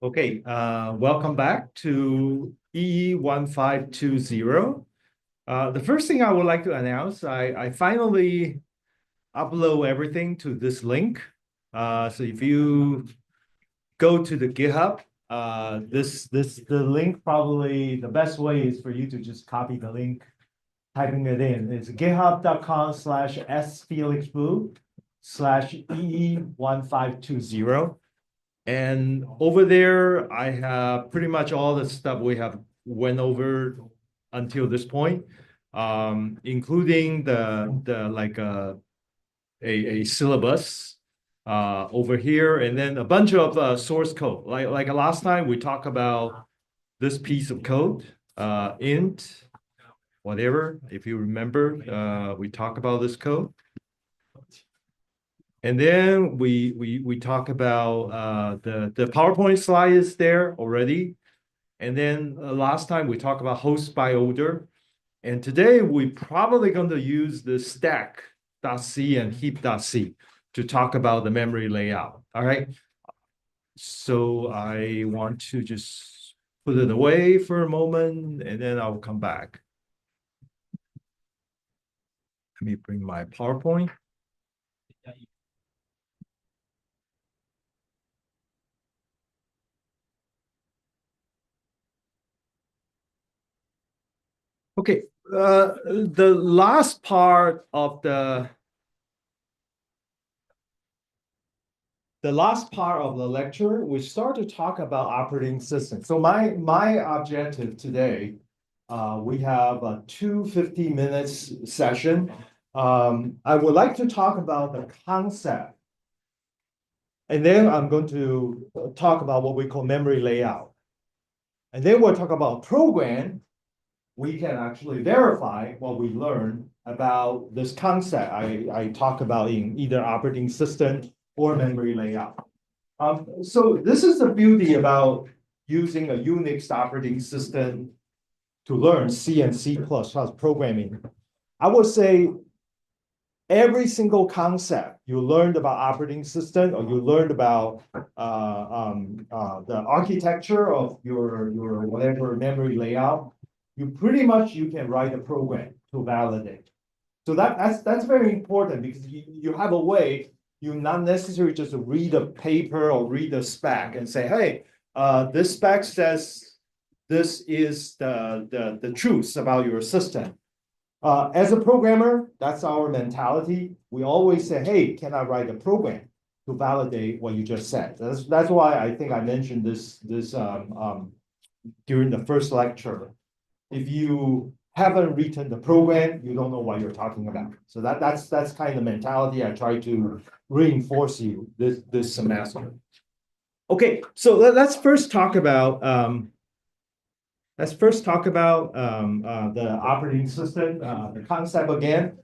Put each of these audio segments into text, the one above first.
Okay, welcome back to EE1520. The first thing I would like to announce, I finally upload everything to this link. So if you go to the GitHub, the link probably the best way is for you to just copy the link, typing it in. It's github.com/sfelixblue/EE1520. And over there, I have pretty much all the stuff we have went over until this point, including a syllabus over here, and then a bunch of source code. Like last time, we talked about this piece of code, int, whatever. If you remember, we talked about this code. And then we talk about the PowerPoint slide is there already. And then last time we talked about host by order. And today we're probably going to use the stack.c and heap.c to talk about the memory layout. All right. So I want to just put it away for a moment and then I'll come back. Let me bring my PowerPoint. Okay, the last part of the lecture, we start to talk about operating system. So my objective today, we have a 250 minutes session. I would like to talk about the concept. And then I'm going to talk about what we call memory layout. And then we'll talk about program. We can actually verify what we learned about this concept I talk about in either operating system or memory layout. So this is the beauty about using a Unix operating system to learn C and C++ programming. I would say every single concept you learned about operating system or you learned about the architecture of your whatever memory layout, you can write a program to validate. So that's very important because you have a way, you not necessarily just read a paper or read a spec and say, hey, this spec says this is the truth about your system. As a programmer, that's our mentality. We always say, hey, can I write a program to validate what you just said? That's why I think I mentioned this during the first lecture. If you haven't written the program, you don't know what you're talking about. So that's kind of the mentality I try to reinforce you this semester. Okay, so let's first talk about the operating system, the concept again.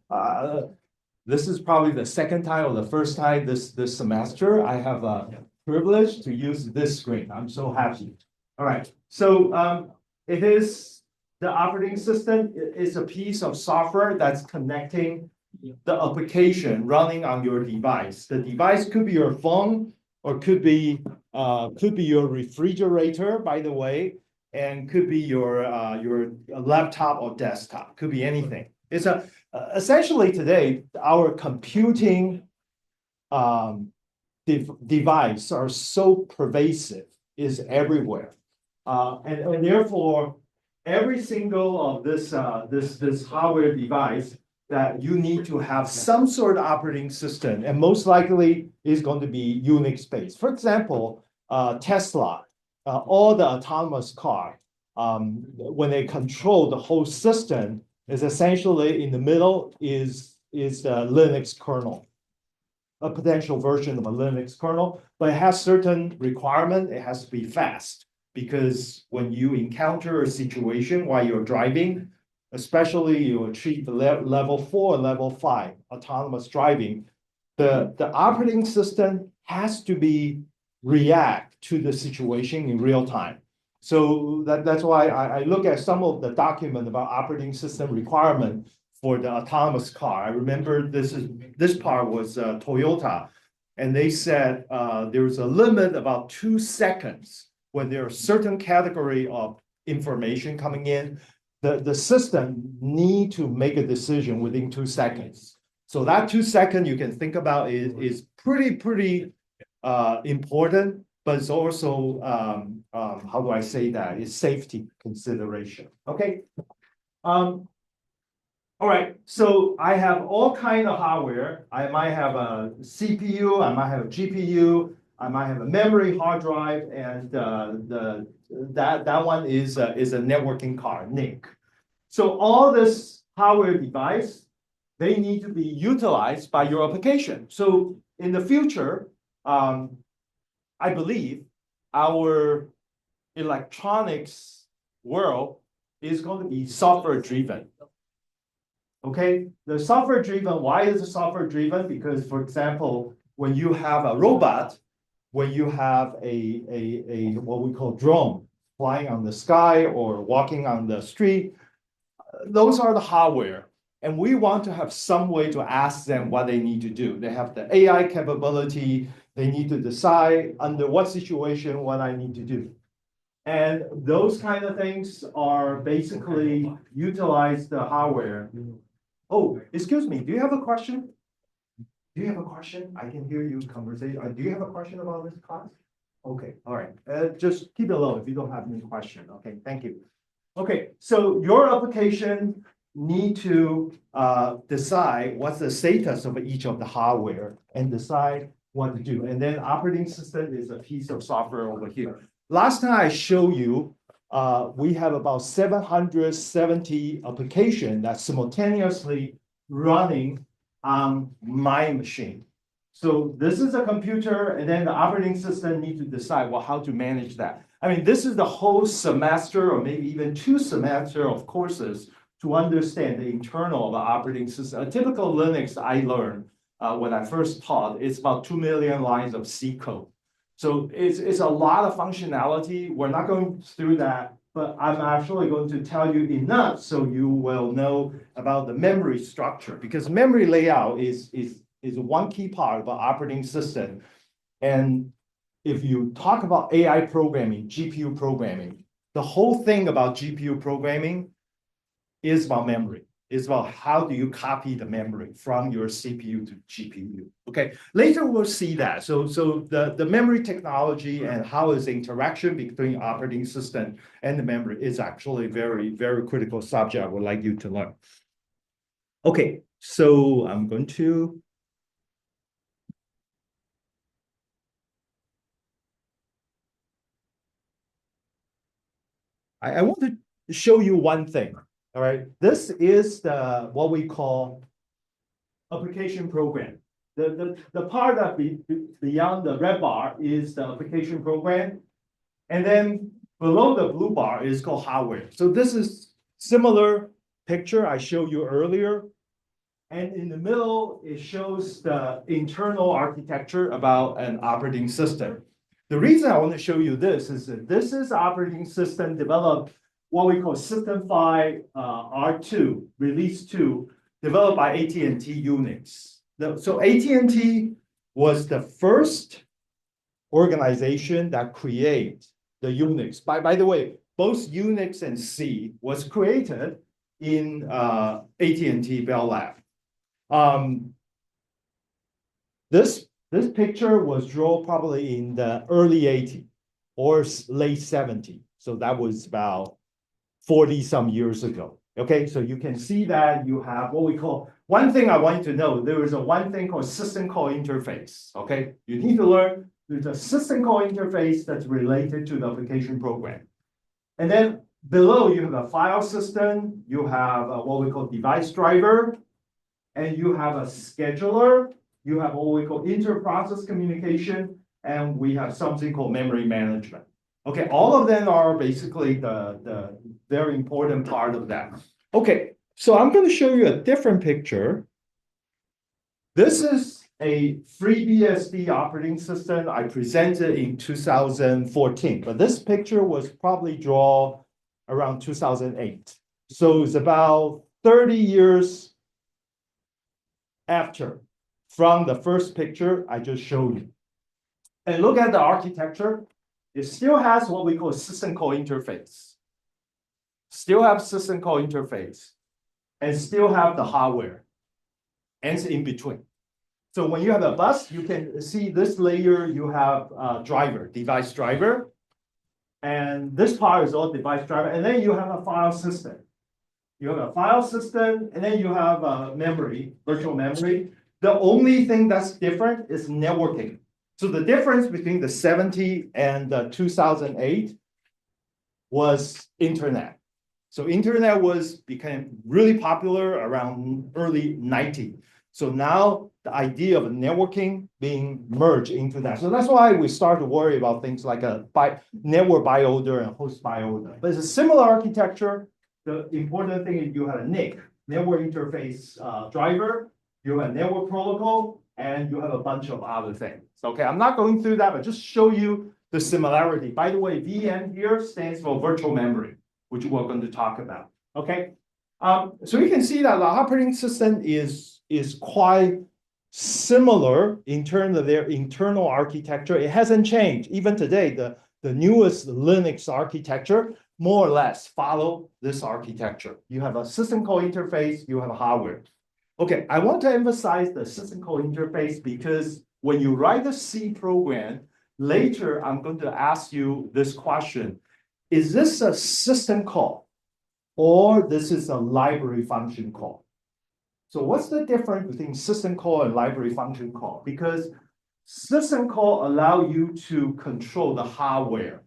This is probably the second time or the first time this semester I have a privilege to use this screen. I'm so happy. All right, so it is. The operating system is a piece of software that's connecting the application running on your device. The device could be your phone or could be your refrigerator, by the way, and could be your laptop or desktop. Could be anything. It's essentially today our computing device are so pervasive, is everywhere, and therefore. Every single of this hardware device that you need to have some sort of operating system, and most likely is going to be Unix-based. For example, Tesla, all the autonomous car, when they control the whole system, is essentially in the middle is the Linux kernel, a potential version of a Linux kernel, but it has certain requirement. It has to be fast. Because when you encounter a situation while you're driving, especially you achieve the level 4, level 5 autonomous driving, the operating system has to be react to the situation in real time. So that's why I look at some of the document about operating system requirement for the autonomous car. I remember this part was Toyota, and they said there's a limit about 2 seconds when there are certain category of information coming in, the system need to make a decision within 2 seconds. So that 2 seconds you can think about is pretty important, but it's also how do I say that? It's safety consideration. Okay. All right, so I have all kind of hardware. I might have a CPU, I might have a GPU, I might have a memory hard drive, and that one is a networking card, NIC. So all this hardware device, they need to be utilized by your application. So in the future, I believe our electronics world is going to be software driven. Okay, the software driven, why is it software driven? Because, for example, when you have a robot, when you have a what we call drone flying on the sky or walking on the street, those are the hardware. And we want to have some way to ask them what they need to do. They have the AI capability. They need to decide under what situation what I need to do. And those kind of things are basically utilize the hardware. Oh, excuse me, do you have a question? Do you have a question? I can hear you conversation. Do you have a question about this class? Okay, all right. Just keep it low if you don't have any question. Okay, thank you. Okay, so your application need to decide what's the status of each of the hardware and decide what to do. And then operating system is a piece of software over here. Last time I showed you, we have about 770 applications that's simultaneously running on my machine. So this is a computer, and then the operating system needs to decide, well, how to manage that. I mean, this is the whole semester or maybe even 2 semesters of courses to understand the internal of the operating system. A typical Linux I learned when I first taught, it's about 2 million lines of C code. So it's a lot of functionality. We're not going through that, but I'm actually going to tell you enough so you will know about the memory structure, because memory layout is one key part of an operating system. And if you talk about AI programming, GPU programming, the whole thing about GPU programming is about memory. It's about how do you copy the memory from your CPU to GPU. Okay, later we'll see that. So the memory technology and how is the interaction between operating system and the memory is actually very, very critical subject I would like you to learn. Okay, so I'm going to I want to show you one thing. All right, this is the what we call application program. The part that beyond the red bar is the application program, and then below the blue bar is called hardware. So this is similar picture I showed you earlier, and in the middle it shows the internal architecture about an operating system. The reason I want to show you this is that this is operating system developed what we call System 5 R2, Release 2, developed by AT&T Unix. So AT&T was the first organization that created the Unix. By the way, both Unix and C was created in AT&T Bell Lab. This picture was drawn probably in the early 80s or late 70s. So that was about 40 some years ago. Okay, so you can see that you have what we call, one thing I want you to know, there is a one thing called system call interface. Okay, you need to learn there's a system call interface that's related to the application program. And then below you have a file system, you have what we call device driver, and you have a scheduler, you have what we call inter-process communication, and we have something called memory management. Okay, all of them are basically the very important part of that. Okay, so I'm going to show you a different picture. This is a FreeBSD operating system I presented in 2014, but this picture was probably drawn around 2008. So it's about 30 years after from the first picture I just showed you. And look at the architecture. it still has what we call system call interface. Still have system call interface and still have the hardware and in between. So when you have a bus, you can see this layer, you have a driver, device driver. And this part is all device driver. And then you have a file system. You have a file system, and then you have a memory, virtual memory. The only thing that's different is networking. So the difference between the 70 and the 2008 was internet. So internet became really popular around early 90. So now the idea of networking being merged into that. So that's why we start to worry about things like a network by order and host by order. But it's a similar architecture. The important thing is you have a NIC, network interface driver, you have a network protocol, and you have a bunch of other things. Okay, I'm not going through that, but just show you the similarity. By the way, VM here stands for virtual memory, which we're going to talk about. Okay, so you can see that the operating system is quite similar in terms of their internal architecture. It hasn't changed. Even today, the newest Linux architecture more or less follow this architecture. You have a system call interface, you have a hardware. Okay, I want to emphasize the system call interface because when you write a C program, later I'm going to ask you this question. Is this a system call or this is a library function call? So what's the difference between system call and library function call? Because system call allow you to control the hardware.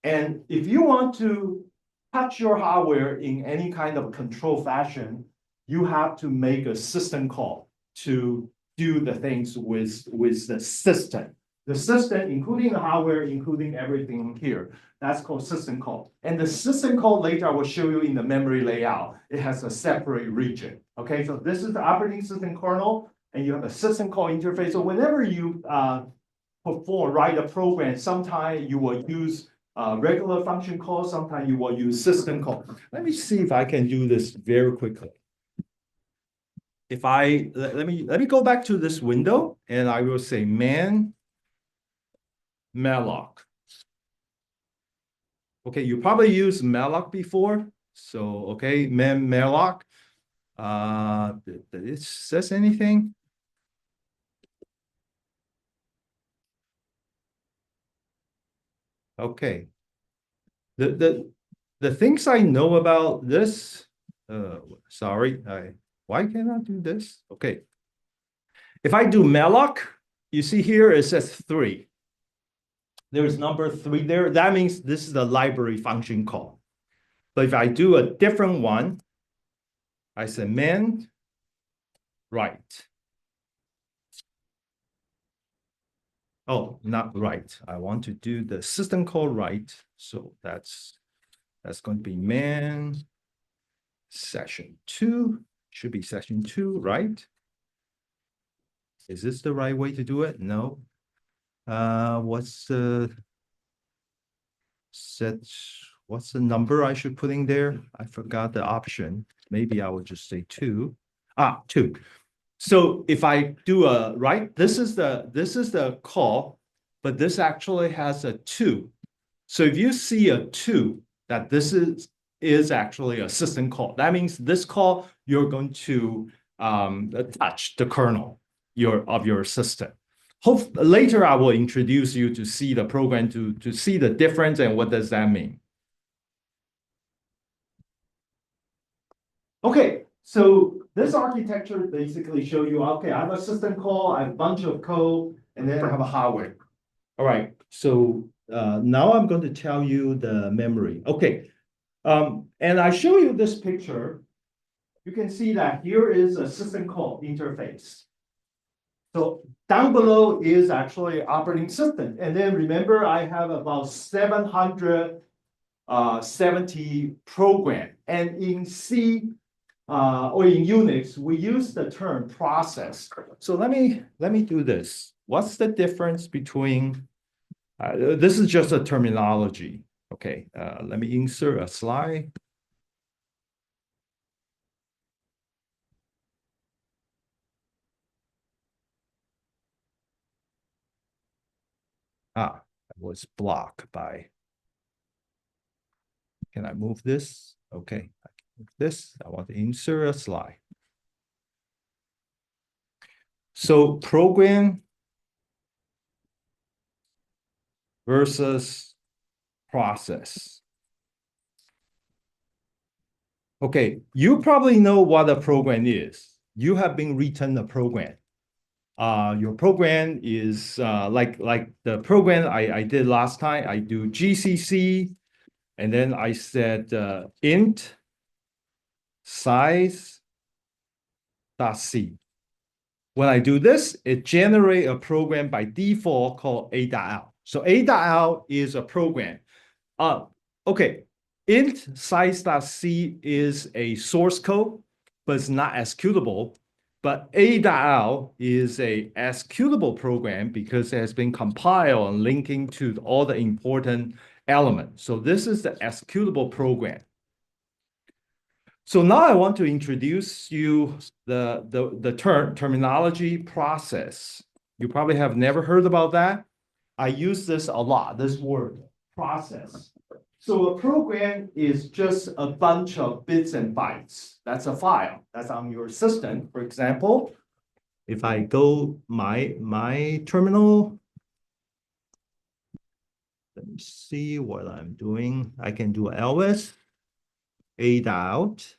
And if you want to touch your hardware in any kind of control fashion, you have to make a system call to do the things with the system. The system, including the hardware, including everything here. That's called system call. And the system call later I will show you in the memory layout. It has a separate region. Okay, so this is the operating system kernel, and you have a system call interface. So whenever you write a program, sometimes you will use regular function call, sometimes you will use system call. Let me see if I can do this very quickly. If let me go back to this window and I will say man malloc. Okay, you probably used malloc before. So okay, man malloc. Did it says anything? Okay. The things I know about this, sorry, why can't I do this? Okay. If I do malloc, you see here it says 3. There's number 3 there. That means this is the library function call. But if I do a different one, I say man write. Oh, not write. I want to do the system call write. So that's going to be man session 2. Should be session 2, right? Is this the right way to do it? No. What's the number I should put in there? I forgot the option. Maybe I would just say 2. 2. So if I do a right, this is the call, but this actually has a 2. So if you see a 2, that this is actually a system call. That means this call you're going to touch the kernel of your system. Later I will introduce you to see the program to see the difference and what does that mean. Okay, so this architecture basically show you, okay, I have a system call, I have a bunch of code, and then I have a hardware. All right, so now I'm going to tell you the memory. Okay, and I show you this picture. You can see that here is a system call interface. So down below is actually operating system. And then remember, I have about 770 program. And in C or in Unix, we use the term process. So let me do this. What's the difference between, this is just a terminology. Okay, let me insert a slide. was blocked by. Can I move this? Okay, I can move this. I want to insert a slide. So program versus process. Okay, you probably know what a program is. You have been written a program. Your program is like the program I did last time. I do GCC, and then I said int size dot c. When I do this, it generates a program by default called a.l. So a.l is a program. Okay, int size.c is a source code, but it's not executable. But a.l is a executable program because it has been compiled and linking to all the important elements. So this is the executable program. So now I want to introduce you the terminology process. You probably have never heard about that. I use this a lot, this word, process. So a program is just a bunch of bits and bytes. That's a file. That's on your system. For example, if I go my terminal, let me see what I'm doing. I can do ls, a.out.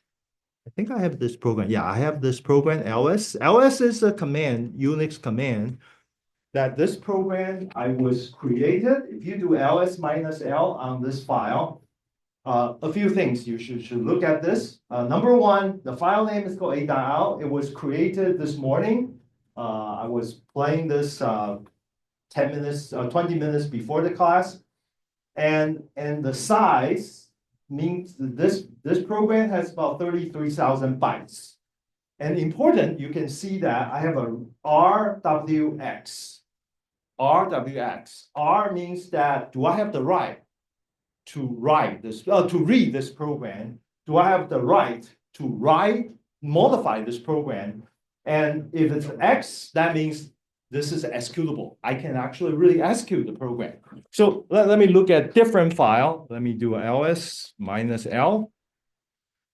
I think I have this program. Yeah, I have this program, ls. ls is a command, Unix command, that this program I was created. If you do ls minus l on this file, a few things you should look at this. Number one, the file name is called a.l. It was created this morning. I was playing this 10 minutes, 20 minutes before the class. And the size means this program has about 33,000 bytes. And important, you can see that I have a RWX. RWX. R means that do I have the right to write this, to read this program? Do I have the right to write, modify this program? And if it's X, that means this is executable. I can actually really execute the program. So let me look at different file. Let me do ls minus l.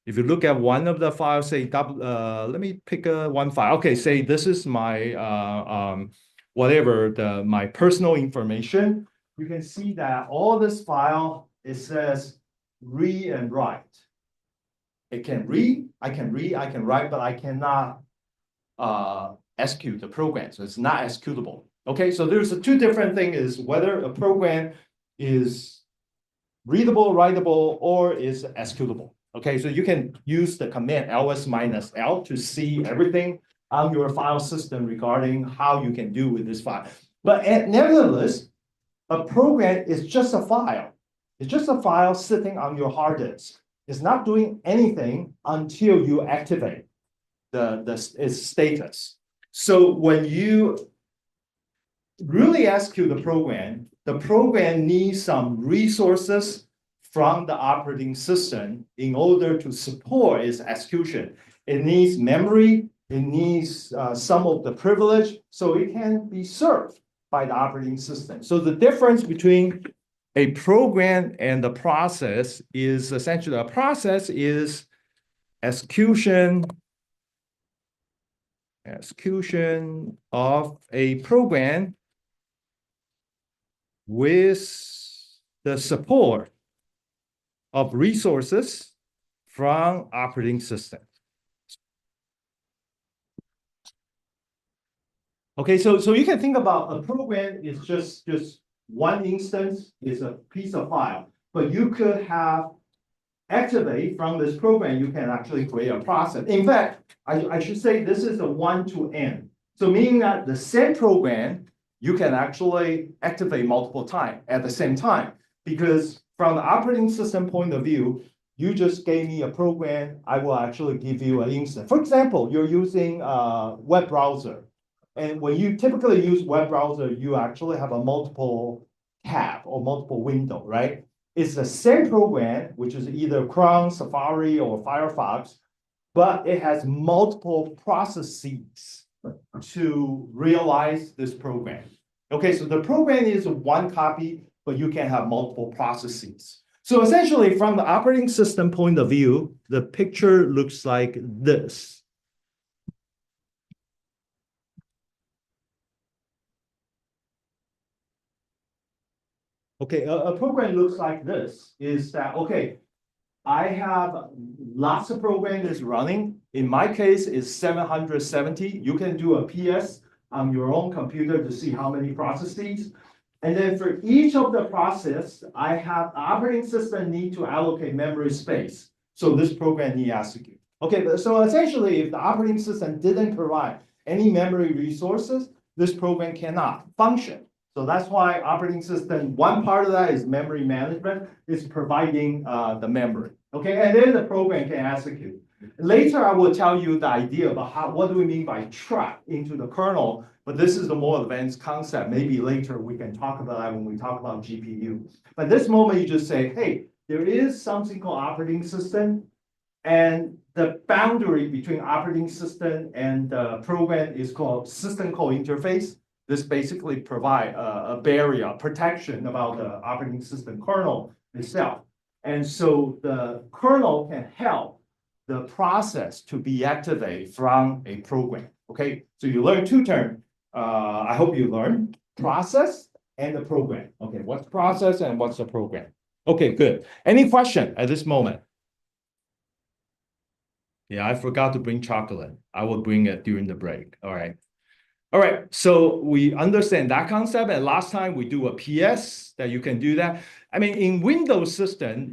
If you look at one of the files, say, let me pick one file. Okay, say this is my, whatever, my personal information. You can see that all this file, it says read and write. It can read, I can write, but I cannot execute the program. So it's not executable. Okay, so there's two different things is whether a program is readable, writable, or is executable. Okay, so you can use the command ls minus l to see everything on your file system regarding how you can do with this file. But nevertheless, a program is just a file. It's just a file sitting on your hard disk. It's not doing anything until you activate its status. So when you really execute the program needs some resources from the operating system in order to support its execution. It needs memory, it needs some of the privilege, so it can be served by the operating system. So the difference between a program and the process is essentially a process is execution of a program with the support of resources from operating system. Okay, so you can think about a program is just one instance, is a piece of file, but you could have activate from this program, you can actually create a process. In fact, I should say this is a one-to-n. So meaning that the same program, you can actually activate multiple times at the same time. Because from the operating system point of view, you just gave me a program, I will actually give you an instance. For example, you're using a web browser. And when you typically use web browser, you actually have a multiple tab or multiple window, right? It's the same program, which is either Chrome, Safari, or Firefox, but it has multiple processes to realize this program. Okay, so the program is one copy, but you can have multiple processes. So essentially, from the operating system point of view, the picture looks like this. Okay, a program looks like this, is that, okay, I have lots of programs running. In my case, it's 770. You can do a PS on your own computer to see how many processes. And then for each of the process, I have operating system need to allocate memory space. So this program need execute. Okay, so essentially, if the operating system didn't provide any memory resources, this program cannot function. So that's why operating system, one part of that is memory management, is providing the memory. Okay, and then the program can execute. Later, I will tell you the idea about what do we mean by track into the kernel, but this is the more advanced concept. Maybe later we can talk about that when we talk about GPU. But this moment, you just say, hey, there is something called operating system, and the boundary between operating system and the program is called system call interface. This basically provide a barrier, protection about the operating system kernel itself. And so the kernel can help the process to be activated from a program. Okay, so you learn two terms. I hope you learn process and the program. Okay, what's process and what's the program? Okay, good. Any question at this moment? Yeah, I forgot to bring chocolate. I will bring it during the break. All right. All right, so we understand that concept, and last time we do a PS that you can do that. I mean, in Windows system,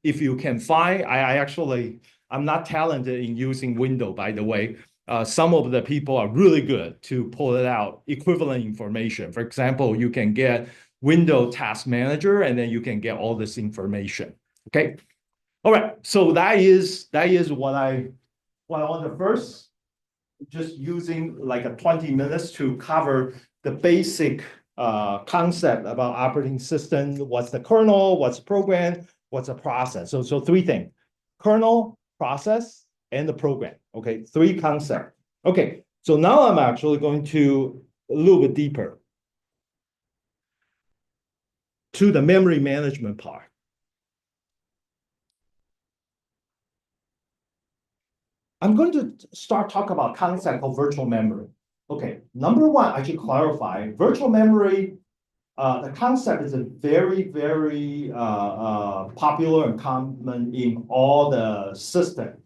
if you can find, I'm not talented in using Windows, by the way. Some of the people are really good to pull it out, equivalent information. For example, you can get Windows Task Manager, and then you can get all this information. Okay. All right, so that is what I want to first. Just using like a 20 minutes to cover the basic concept about operating system. What's the kernel? What's the program? What's the process? So three things: kernel, process, and the program. Okay, three concepts. Okay, so now I'm actually going to a little bit deeper to the memory management part. I'm going to start talking about concept of virtual memory. Okay, number one, I should clarify, virtual memory, the concept is a very, very popular and common in all the systems,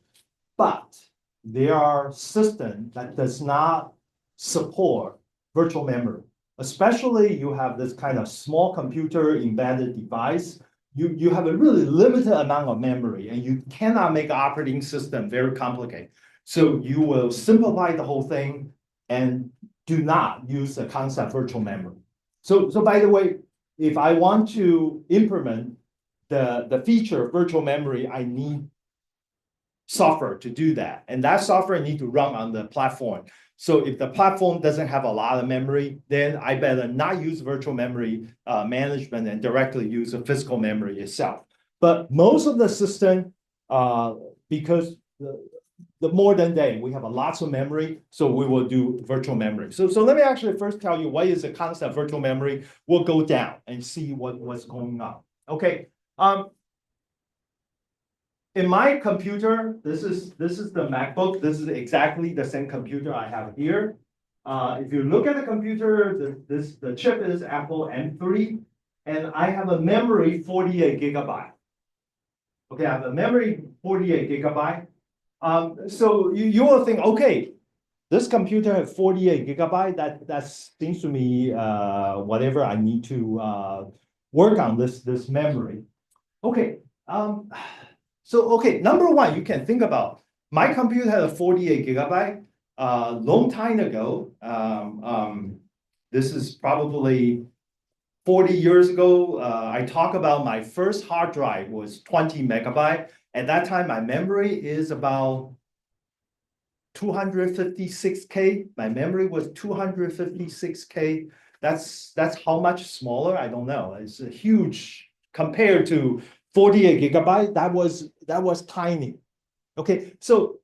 but there are systems that does not support virtual memory. Especially you have this kind of small computer embedded device, you have a really limited amount of memory and you cannot make an operating system very complicated. So you will simplify the whole thing and do not use the concept virtual memory. So by the way, if I want to implement the feature of virtual memory, I need software to do that. And that software need to run on the platform. So if the platform doesn't have a lot of memory, then I better not use virtual memory management and directly use the physical memory itself. But most of the system, because the modern day, we have a lots of memory, so we will do virtual memory. So let me actually first tell you what is the concept of virtual memory. We'll go down and see what's going on. Okay. In my computer, this is the MacBook. This is exactly the same computer I have here. If you look at the computer, the chip is Apple M3, and I have a memory 48 gigabyte. Okay, I have a memory 48 gigabyte. So you will think, okay, this computer has 48 gigabyte. That seems to me whatever I need to work on this memory. Okay. So, okay, number one, you can think about, my computer had a 48 gigabyte. Long time ago, this is probably 40 years ago, I talk about my first hard drive was 20 megabyte. At that time, my memory is about 256K. My memory was 256K. That's how much smaller? I don't know. It's a huge compared to 48 gigabyte. That was tiny. Okay, so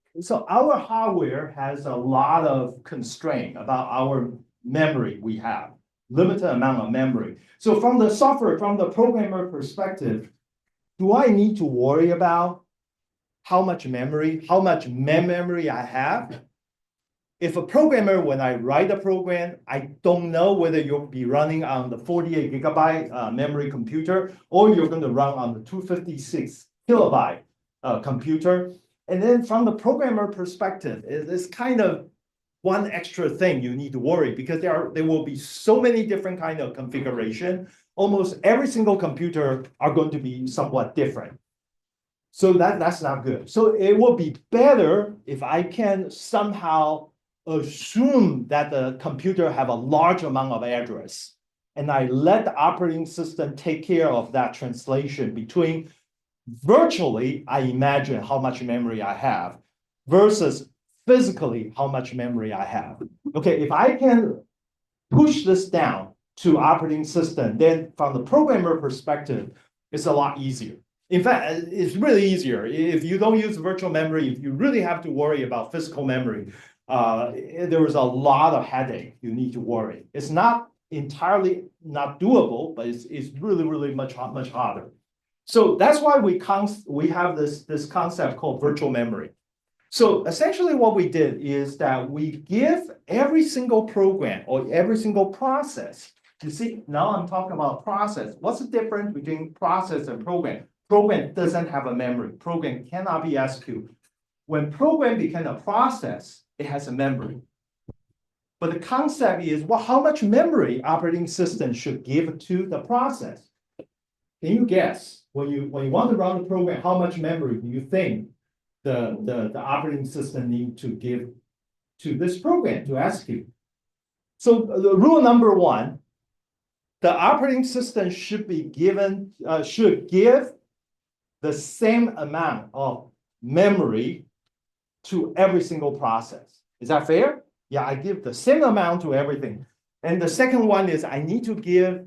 our hardware has a lot of constraint about our memory we have. limited amount of memory. So from the software, from the programmer perspective, do I need to worry about how much memory I have? If a programmer, when I write a program, I don't know whether you'll be running on the 48 gigabyte memory computer, or you're going to run on the 256 kilobyte computer. And then from the programmer perspective, it's kind of one extra thing you need to worry, because there will be so many different kind of configuration. Almost every single computer are going to be somewhat different. So that's not good. So it will be better if I can somehow assume that the computer have a large amount of address, and I let the operating system take care of that translation between virtually, I imagine how much memory I have, versus physically how much memory I have. Okay, if I can push this down to operating system, then from the programmer perspective, it's a lot easier. In fact, it's really easier. If you don't use virtual memory, if you really have to worry about physical memory, there is a lot of headache you need to worry. It's not entirely not doable, but it's really, really much harder. So that's why we have this concept called virtual memory. So essentially what we did is that we give every single program or every single process. You see, now I'm talking about process. What's the difference between process and program? Program doesn't have a memory. Program cannot be executed. When program becomes a process, it has a memory. But the concept is, well, how much memory operating system should give to the process? Can you guess, when you want to run the program, how much memory do you think the operating system need to give to this program to execute? So the rule number one, the operating system should give the same amount of memory to every single process. Is that fair? Yeah, I give the same amount to everything. And the second one is I need to give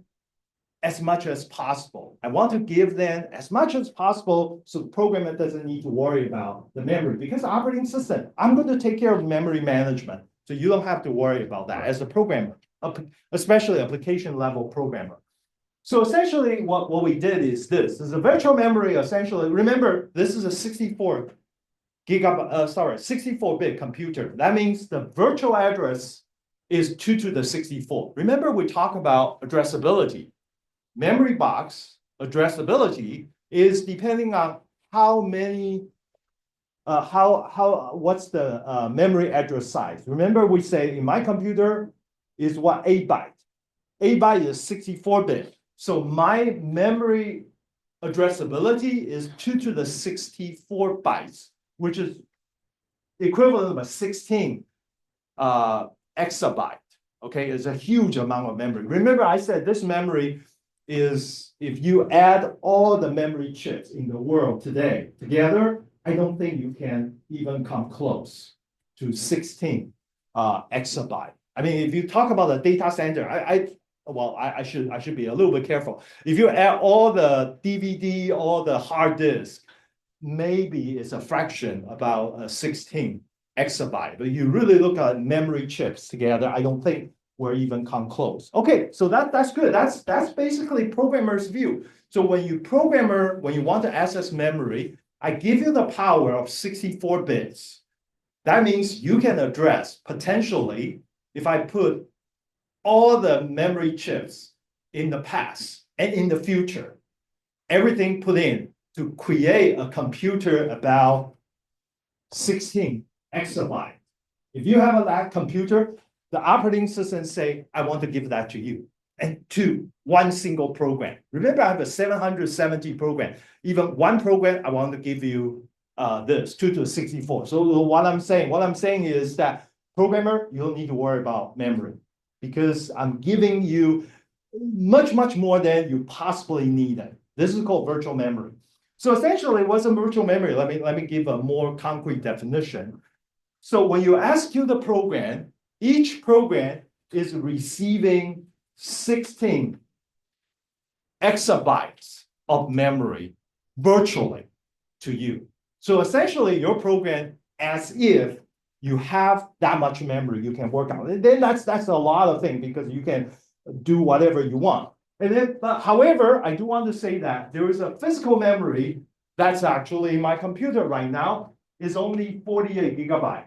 as much as possible. I want to give them as much as possible so the programmer doesn't need to worry about the memory, because the operating system, I'm going to take care of memory management. So you don't have to worry about that as a programmer, especially application level programmer. So essentially what we did is this is a virtual memory. Essentially, remember, this is a 64-bit computer. That means the virtual address is 2 to the 64. Remember, we talked about addressability. Memory box addressability is depending on how many, what's the memory address size. Remember, we say in my computer is what, 8 byte. 8 byte is 64-bit. So my memory addressability is 2 to the 64 bytes, which is equivalent of a 16 exabyte. Okay, it's a huge amount of memory. Remember, I said this memory is, if you add all the memory chips in the world today together, I don't think you can even come close to 16 exabyte. I mean, if you talk about the data center, I should be a little bit careful. If you add all the DVD, all the hard disk, maybe it's a fraction, about 16 exabyte. But you really look at memory chips together, I don't think we're even come close. Okay, so that's good. That's basically programmer's view. So when you want to access memory, I give you the power of 64 bits. That means you can address potentially, if I put all the memory chips in the past and in the future, everything put in to create a computer about 16 exabyte. If you have that computer, the operating system say, I want to give that to you, and to one single program. Remember, I have a 770 program. Even one program, I want to give you this, 2 to 64. So what I'm saying is that programmer, you don't need to worry about memory, because I'm giving you much, much more than you possibly needed. This is called virtual memory. So essentially, what's a virtual memory? Let me give a more concrete definition. So when you execute the program, each program is receiving 16 exabytes of memory virtually to you. So essentially, your program, as if you have that much memory you can work on. And then that's a lot of things, because you can do whatever you want. And then, but however, I do want to say that there is a physical memory that's actually my computer right now is only 48 gigabyte.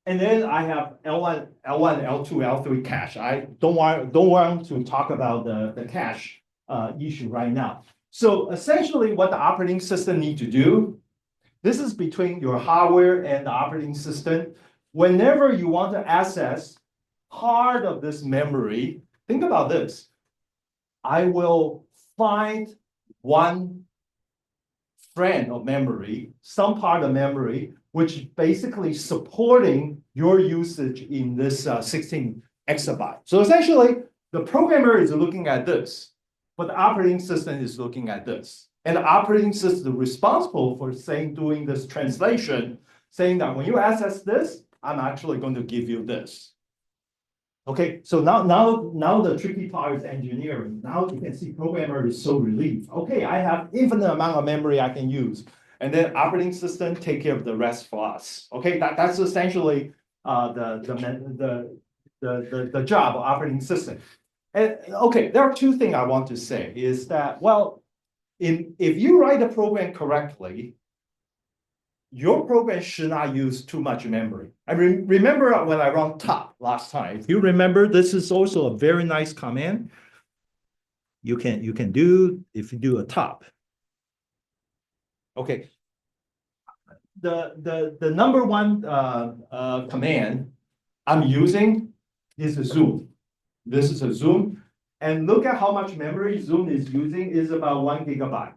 And then I have L1, L2, L3 cache. I don't want to talk about the cache issue right now. So essentially what the operating system need to do, this is between your hardware and the operating system. Whenever you want to access part of this memory, think about this. I will find one frame of memory, some part of memory, which basically supporting your usage in this 16 exabyte. So essentially, the programmer is looking at this, but the operating system is looking at this. And the operating system is responsible for doing this translation, saying that when you access this, I'm actually going to give you this. Okay, so now the tricky part is engineering. Now you can see programmer is so relieved. Okay, I have infinite amount of memory I can use. And then operating system take care of the rest for us. Okay, that's essentially the job of operating system. And okay, there are two things I want to say is that, well, if you write the program correctly, your program should not use too much memory. I remember when I run top last time. If you remember, this is also a very nice command. You can do if you do a top. Okay. The number one command I'm using is a zoom. This is a zoom, and look at how much memory zoom is using is about 1 gigabyte.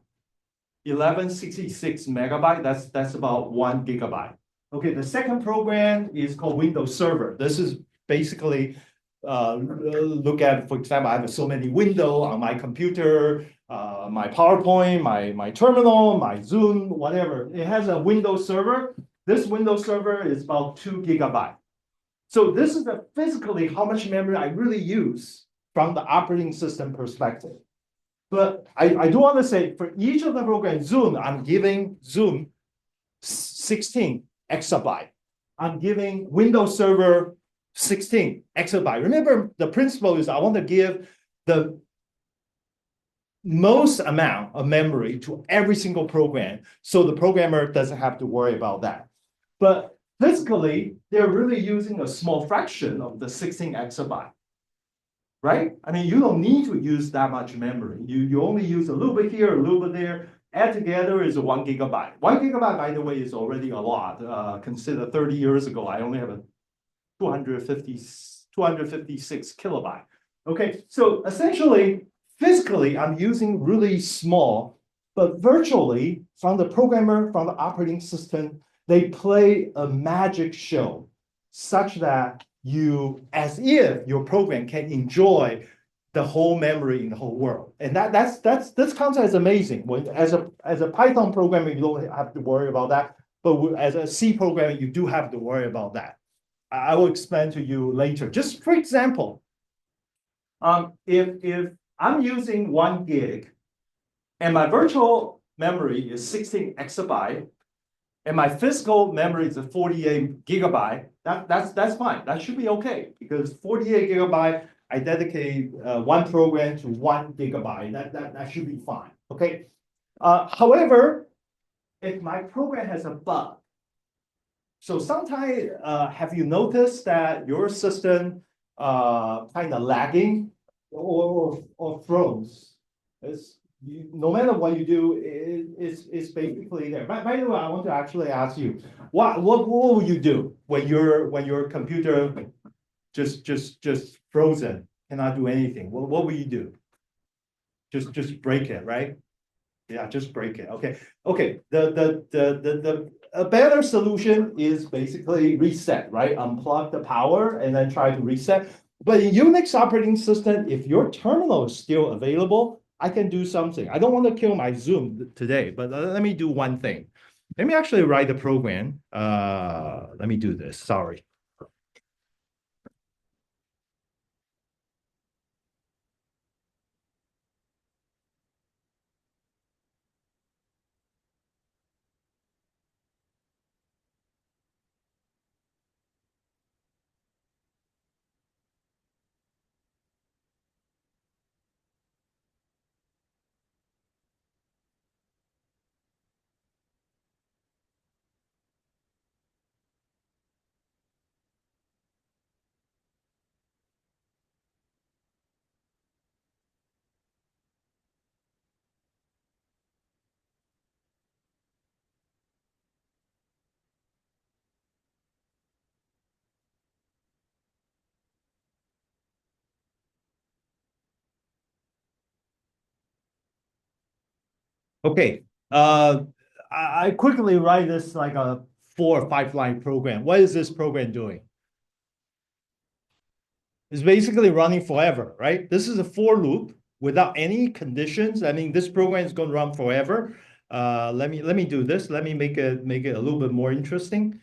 1166 megabyte, that's about 1 gigabyte. Okay, the second program is called Windows Server. This is basically, look at, for example, I have so many windows on my computer, my PowerPoint, my terminal, my Zoom, whatever. It has a Windows Server. This Windows Server is about 2 gigabyte. So this is physically how much memory I really use from the operating system perspective. But I do want to say for each of the programs, Zoom, I'm giving Zoom 16 exabyte. I'm giving Windows Server 16 exabyte. Remember, the principle is I want to give the most amount of memory to every single program, so the programmer doesn't have to worry about that. But physically, they're really using a small fraction of the 16 exabyte. Right? I mean, you don't need to use that much memory. You only use a little bit here, a little bit there. Add together is 1 gigabyte. 1 gigabyte, by the way, is already a lot. Consider 30 years ago, I only have a 256 kilobyte. Okay, so essentially, physically, I'm using really small, but virtually, from the programmer, from the operating system, they play a magic show such that as if your program can enjoy the whole memory in the whole world. And this concept is amazing. When as a Python programmer, you don't have to worry about that. But as a C programmer, you do have to worry about that. I will explain to you later. Just for example, if I'm using 1 gig and my virtual memory is 16 exabyte, and my physical memory is a 48 gigabyte, that's fine. That should be okay because 48 gigabyte, I dedicate one program to 1 gigabyte. That should be fine. Okay. However, if my program has a bug, so sometimes have you noticed that your system kind of lagging or froze? No matter what you do, it's basically there. By the way, I want to actually ask you, what will you do when your computer just frozen, cannot do anything? What will you do? Just break it, right? Yeah, just break it. Okay. Okay. A better solution is basically reset, right? Unplug the power and then try to reset. But in Unix operating system, if your terminal is still available, I can do something. I don't want to kill my Zoom today, but let me do one thing. Let me actually write the program. Let me do this. Sorry. Okay, I quickly write this like a 4 or 5 line program. What is this program doing? It's basically running forever, right? This is a for loop without any conditions. I mean, this program is going to run forever. Let me do this. Let me make it a little bit more interesting.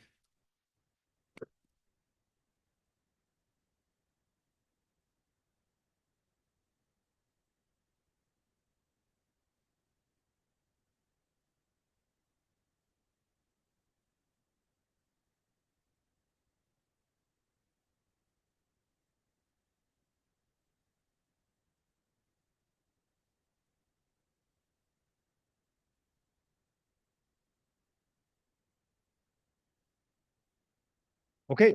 Okay,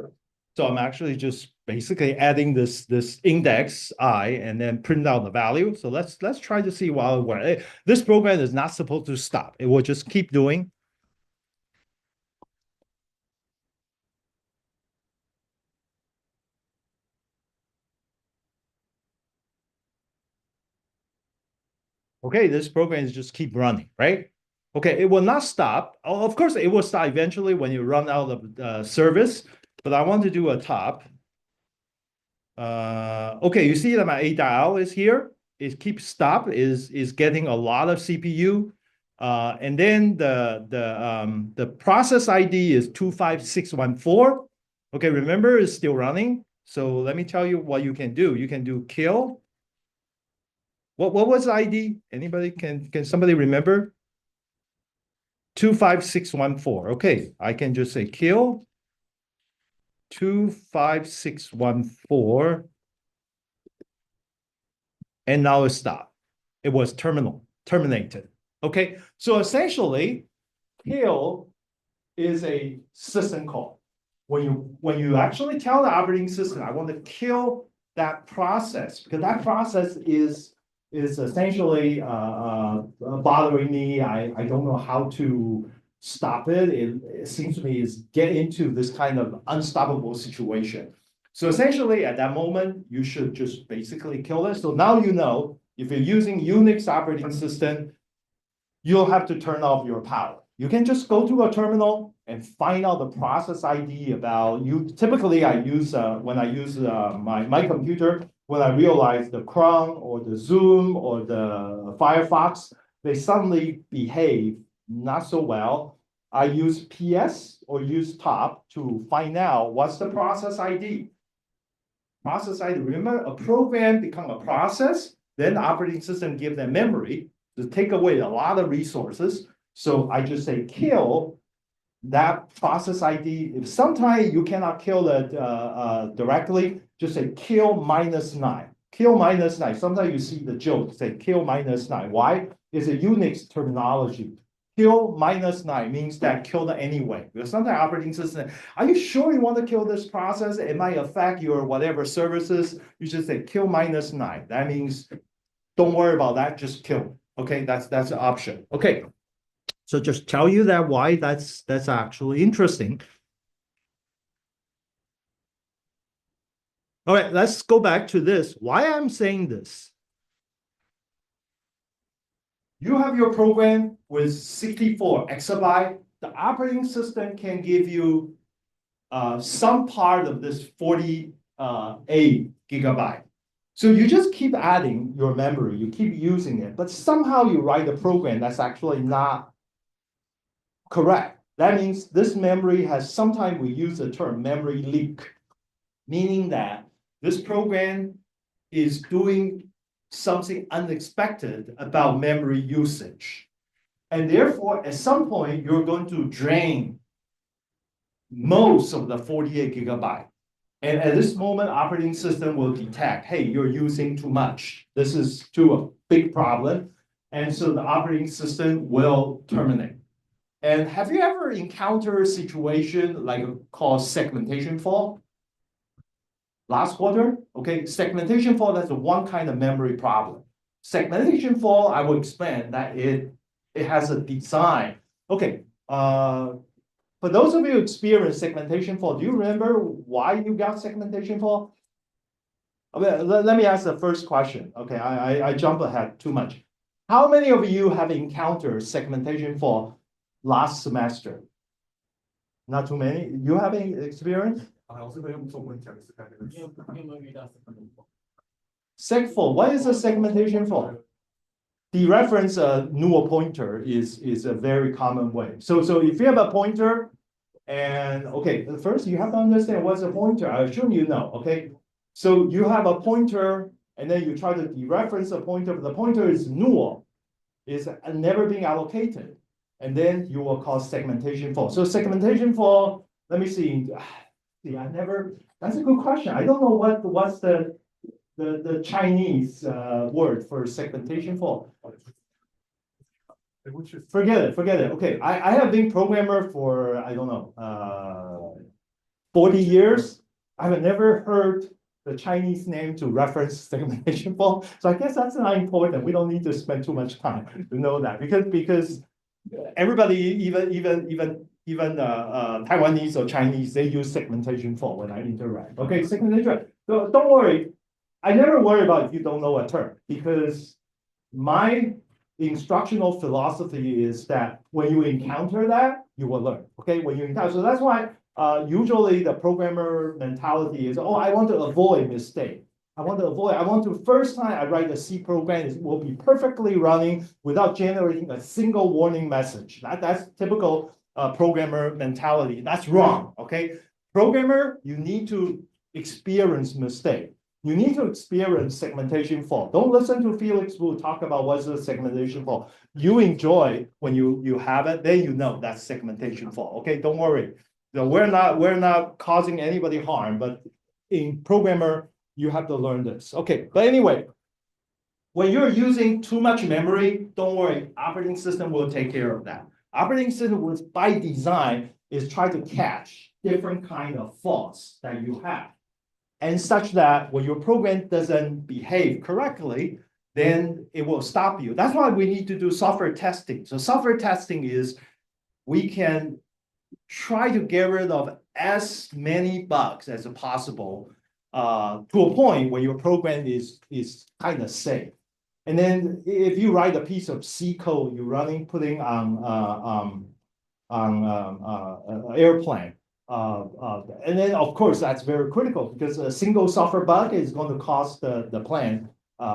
so I'm actually just basically adding this index I and then print out the value. So let's try to see while it works. This program is not supposed to stop. It will just keep doing. Okay, this program is just keep running, right? Okay, it will not stop. Of course, it will stop eventually when you run out of service, but I want to do a top. Okay, you see that my A dial is here. It keeps stop is getting a lot of CPU. And then the process ID is 25614. Okay, remember it's still running. So let me tell you what you can do. You can do kill. What was the ID? Anybody can somebody remember? 25614. Okay, I can just say kill 25614 and now it's stopped. It was terminated. Okay, so essentially, kill is a system call. When you actually tell the operating system, I want to kill that process because that process is essentially bothering me. I don't know how to stop it. It seems to me is get into this kind of unstoppable situation. So essentially, at that moment, you should just basically kill it. So now you know if you're using Unix operating system, you'll have to turn off your power. You can just go to a terminal and find out the process ID about you. Typically, I use when I use my computer, when I realize the Chrome or the Zoom or the Firefox, they suddenly behave not so well. I use PS or use top to find out what's the process ID. Process ID, remember a program become a process, then the operating system give them memory to take away a lot of resources. So I just say kill that process ID. If sometimes you cannot kill it directly, just say kill -9. Kill -9. Sometimes you see the joke say kill -9. Why? It's a Unix terminology. Kill -9 means that kill it anyway. Because sometimes operating system, are you sure you want to kill this process? It might affect your whatever services. You should say kill -9. That means don't worry about that, just kill. Okay, that's an option. Okay. So just tell you that why that's actually interesting. All right, let's go back to this. Why I'm saying this. You have your program with 64 exabyte. The operating system can give you some part of this 48 gigabyte. So you just keep adding your memory, you keep using it, but somehow you write a program that's actually not correct. That means this memory has, sometimes we use the term memory leak, meaning that this program is doing something unexpected about memory usage. And therefore, at some point, you're going to drain most of the 48 gigabyte. And at this moment, operating system will detect, hey, you're using too much. This is too a big problem. And so the operating system will terminate. And have you ever encountered a situation like called segmentation fault? Last quarter, okay, segmentation fault, that's one kind of memory problem. Segmentation fault, I will explain that it has a design. Okay, for those of you who experienced segmentation fault, do you remember why you got segmentation fault? Okay, let me ask the first question. Okay, I jump ahead too much. How many of you have encountered segmentation fault last semester? Not too many. You have any experience? Seg fault. What is a segmentation fault? Dereference a null pointer is a very common way. So if you have a pointer, and okay, first you have to understand what's a pointer. I assume you know. Okay, so you have a pointer, and then you try to dereference a pointer. But the pointer is null, is never being allocated, and then you will cause segmentation fault. So segmentation fault. Let me see. See, I never. That's a good question. I don't know what's the Chinese word for segmentation fault. Forget it. Okay, I have been programmer for, I don't know, 40 years. I've never heard the Chinese name to reference segmentation fault. So I guess that's not important. We don't need to spend too much time to know that because everybody, even Taiwanese or Chinese, they use segmentation fault when I interact. Okay, segmentation. So don't worry. I never worry about if you don't know a term, because my instructional philosophy is that when you encounter that, you will learn. Okay, when you encounter, so that's why usually the programmer mentality is, oh, I want to avoid mistake. I want to first time I write a C program, it will be perfectly running without generating a single warning message. That's typical programmer mentality. That's wrong. Okay, programmer, you need to experience mistake. You need to experience segmentation fault. Don't listen to Felix who talk about what's the segmentation fault. You enjoy when you have it, then you know that's segmentation fault. Okay, don't worry. So we're not causing anybody harm, but in programmer, you have to learn this. Okay, but anyway, when you're using too much memory, don't worry, operating system will take care of that. Operating system was by design is try to catch different kind of faults that you have. And such that when your program doesn't behave correctly, then it will stop you. That's why we need to do software testing. So software testing is we can try to get rid of as many bugs as possible to a point where your program is kind of safe. And then if you write a piece of C code you're putting on airplane, and then, of course, that's very critical because a single software bug is going to cause the plane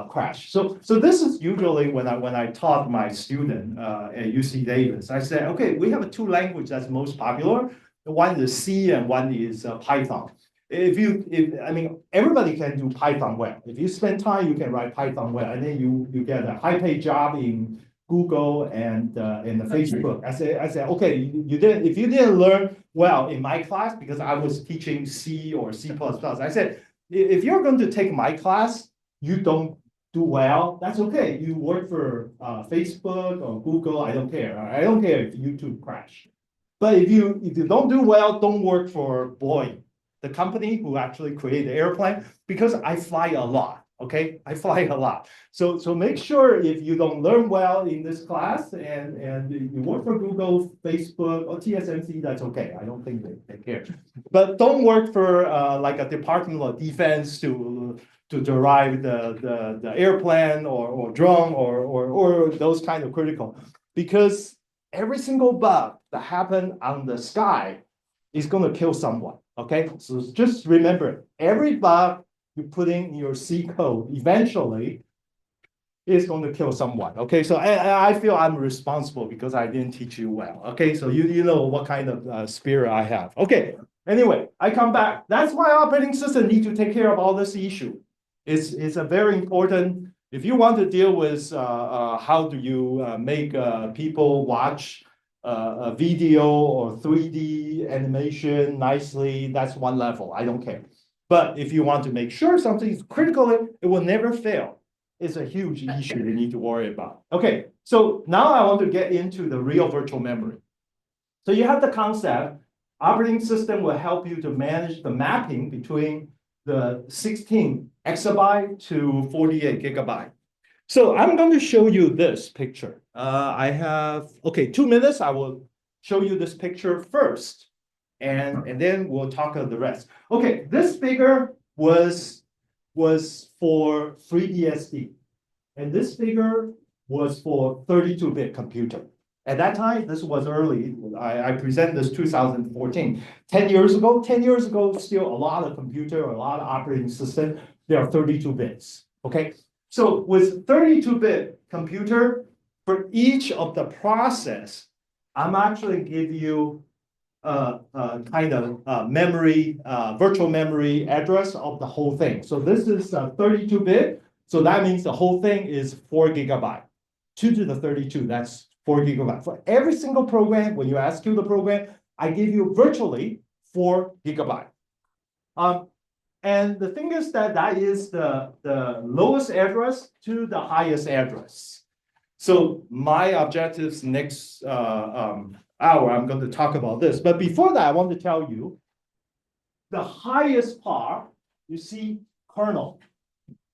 crash. So this is usually when I taught my student at UC Davis, I said, okay, we have two languages that's most popular. One is C and one is Python. I mean, everybody can do Python well. If you spend time, you can write Python well, and then you get a high-paid job in Google and the Facebook. I said, okay, if you didn't learn well in my class because I was teaching C or C++, I said, if you're going to take my class, you don't do well, that's okay. You work for Facebook or Google, I don't care. I don't care if YouTube crash. But if you don't do well, don't work for Boeing, the company who actually created the airplane, because I fly a lot. Okay, I fly a lot. So make sure if you don't learn well in this class and you work for Google, Facebook, or TSMC, that's okay. I don't think they care. But don't work for like a Department of Defense to derive the airplane or drone or those kind of critical. Because every single bug that happen on the sky is going to kill someone. Okay, so just remember, every bug you put in your C code eventually is going to kill someone. Okay, so I feel I'm responsible because I didn't teach you well. Okay, so you know what kind of spirit I have. Okay, anyway, I come back. That's why operating system need to take care of all this issue. It's a very important. If you want to deal with how do you make people watch a video or 3D animation nicely, that's one level. I don't care. But if you want to make sure something is critical, it will never fail. It's a huge issue you need to worry about. Okay, so now I want to get into the real virtual memory. So you have the concept, operating system will help you to manage the mapping between the 16 exabyte to 48 gigabyte. So I'm going to show you this picture. I have, okay, 2 minutes. I will show you this picture first. And then we'll talk about the rest. Okay, this figure was for FreeBSD. And this figure was for 32-bit computer. At that time, this was early. I presented this 2014. 10 years ago, still a lot of computer, a lot of operating system, they are 32 bits. Okay. So with 32-bit computer, for each of the process, I'm actually give you kind of memory, virtual memory address of the whole thing. So this is 32-bit. So that means the whole thing is 4 GB. 2 to the 32, that's 4 GB. For every single program, when you execute the program, I give you virtually 4 GB. And the thing is that that is the lowest address to the highest address. So my objectives next hour, I'm going to talk about this. But before that, I want to tell you the highest part, you see kernel.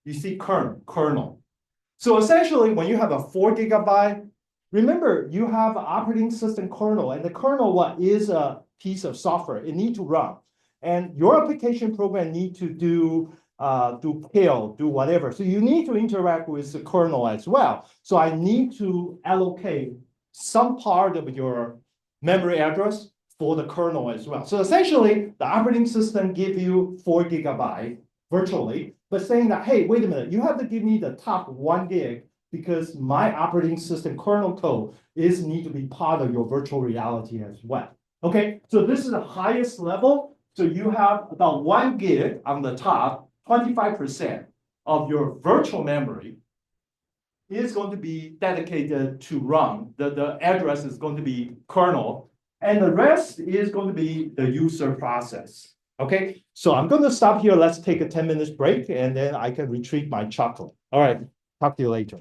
You see kernel. So essentially, when you have a 4 GB, remember you have an operating system kernel, and the kernel what is a piece of software. It needs to run, and your application program need to do kill, do whatever. So you need to interact with the kernel as well. So I need to allocate some part of your memory address for the kernel as well. So essentially, the operating system give you 4 GB virtually, but saying that, hey, wait a minute, you have to give me the top 1 gig because my operating system kernel code is need to be part of your virtual reality as well. Okay, so this is the highest level. So you have about 1 gig on the top, 25% of your virtual memory is going to be dedicated to run. The address is going to be kernel, and the rest is going to be the user process. Okay, so I'm going to stop here. Let's take a 10 minutes break, and then I can retrieve my chocolate. All right, talk to you later.